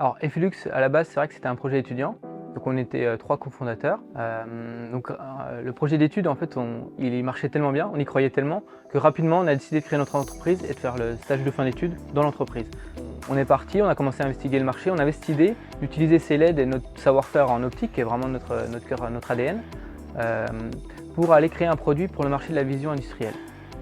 Alors Efilux, à la base, c'est vrai que c'était un projet étudiant. Donc on était 3 cofondateurs. Le projet d'études, en fait, il marchait tellement bien, on y croyait tellement, que rapidement on a décidé de créer notre entreprise et de faire le stage de fin d'études dans l'entreprise. On est parti, on a commencé à investiguer le marché, on avait cette idée d'utiliser ces LED et notre savoir-faire en optique, qui est vraiment notre cœur, notre ADN, pour aller créer un produit pour le marché de la vision industrielle.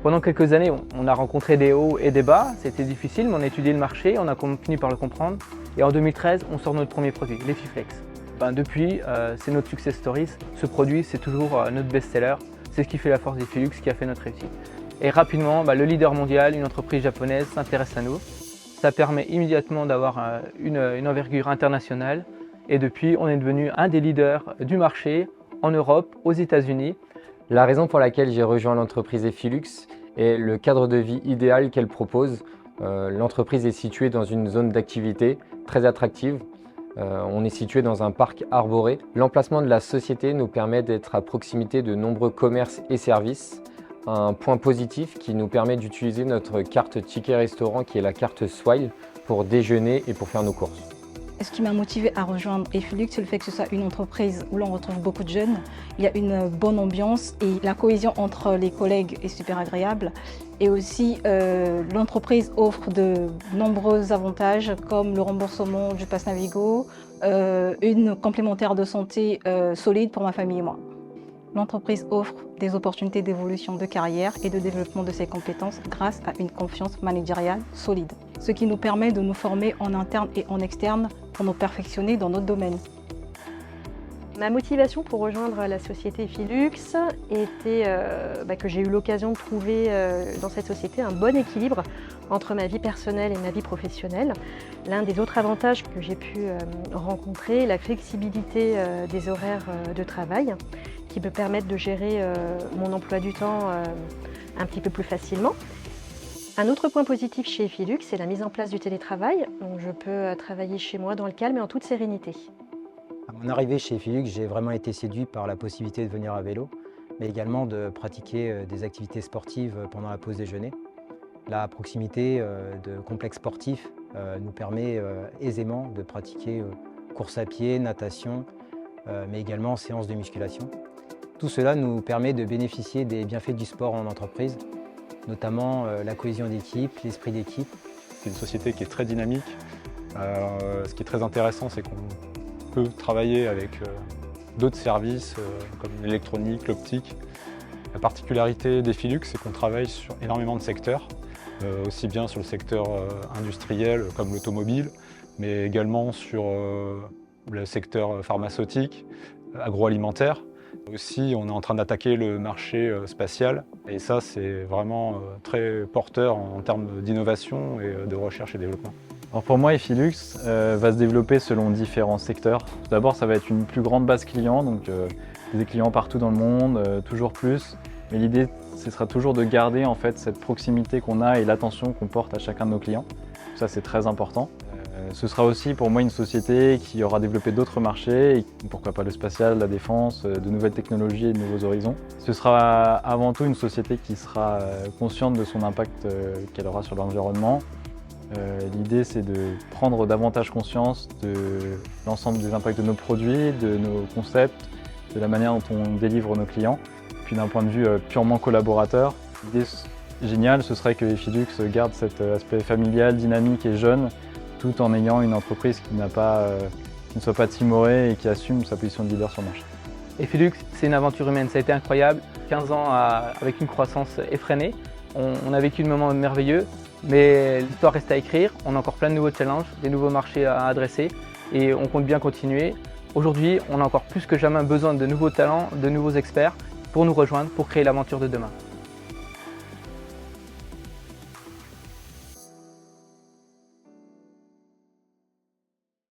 Pendant quelques années, on a rencontré des hauts et des bas, c'était difficile, mais on a étudié le marché, on a fini par le comprendre. Et en 2013, on sort notre premier produit, l'Efiflex. Depuis, c'est notre success story. Ce produit, c'est toujours notre best-seller. C'est ce qui fait la force d'Efilux, qui a fait notre réussite. Et rapidement, le leader mondial, une entreprise japonaise, s'intéresse à nous. Ça permet immédiatement d'avoir une envergure internationale. Et depuis, on est devenu un des leaders du marché en Europe, aux États-Unis. La raison pour laquelle j'ai rejoint l'entreprise Efilux est le cadre de vie idéal qu'elle propose. L'entreprise est située dans une zone d'activité très attractive. On est situé dans un parc arboré. L'emplacement de la société nous permet d'être à proximité de nombreux commerces et services. Un point positif qui nous permet d'utiliser notre carte ticket restaurant qui est la carte Swile pour déjeuner et pour faire nos courses. Ce qui m'a motivée à rejoindre Efilux, c'est le fait que ce soit une entreprise où l'on retrouve beaucoup de jeunes. Il y a une bonne ambiance et la cohésion entre les collègues est super agréable. Et aussi, l'entreprise offre de nombreux avantages comme le remboursement du pass Navigo, une complémentaire de santé solide pour ma famille et moi. L'entreprise offre des opportunités d'évolution de carrière et de développement de ses compétences grâce à une confiance managériale solide, ce qui nous permet de nous former en interne et en externe pour nous perfectionner dans notre domaine. Ma motivation pour rejoindre la société Efilux était que j'ai eu l'occasion de trouver dans cette société un bon équilibre entre ma vie personnelle et ma vie professionnelle. L'un des autres avantages que j'ai pu rencontrer, la flexibilité des horaires de travail, qui me permettent de gérer mon emploi du temps un petit peu plus facilement. Un autre point positif chez Efilux, c'est la mise en place du télétravail. Donc je peux travailler chez moi dans le calme et en toute sérénité. À mon arrivée chez Efilux, j'ai vraiment été séduit par la possibilité de venir à vélo, mais également de pratiquer des activités sportives pendant la pause déjeuner. La proximité de complexes sportifs nous permet aisément de pratiquer course à pied, natation, mais également séances de musculation. Tout cela nous permet de bénéficier des bienfaits du sport en entreprise, notamment la cohésion d'équipe, l'esprit d'équipe. C'est une société qui est très dynamique. Ce qui est très intéressant, c'est qu'on peut travailler avec d'autres services comme l'électronique, l'optique. La particularité d'Efilux, c'est qu'on travaille sur énormément de secteurs, aussi bien sur le secteur industriel comme l'automobile, mais également sur le secteur pharmaceutique, agroalimentaire. Aussi, on est en train d'attaquer le marché spatial et ça, c'est vraiment très porteur en termes d'innovation et de recherche et développement. Alors pour moi, Efilux va se développer selon différents secteurs. Tout d'abord, ça va être une plus grande base client, donc des clients partout dans le monde, toujours plus. Mais l'idée, ce sera toujours de garder en fait cette proximité qu'on a et l'attention qu'on porte à chacun de nos clients. Ça, c'est très important. Ce sera aussi pour moi une société qui aura développé d'autres marchés, et pourquoi pas le spatial, la défense, de nouvelles technologies et de nouveaux horizons. Ce sera avant tout une société qui sera consciente de son impact qu'elle aura sur l'environnement. L'idée, c'est de prendre davantage conscience de l'ensemble des impacts de nos produits, de nos concepts, de la manière dont on délivre nos clients. Puis d'un point de vue purement collaborateur, l'idée géniale, ce serait que Efilux garde cet aspect familial, dynamique et jeune, tout en ayant une entreprise qui ne soit pas timorée et qui assume sa position de leader sur le marché. Efilux, c'est une aventure humaine, ça a été incroyable. 15 ans avec une croissance effrénée. On a vécu un moment merveilleux, mais l'histoire reste à écrire. On a encore plein de nouveaux challenges, des nouveaux marchés à adresser et on compte bien continuer. Aujourd'hui, on a encore plus que jamais besoin de nouveaux talents, de nouveaux experts pour nous rejoindre, pour créer l'aventure de demain.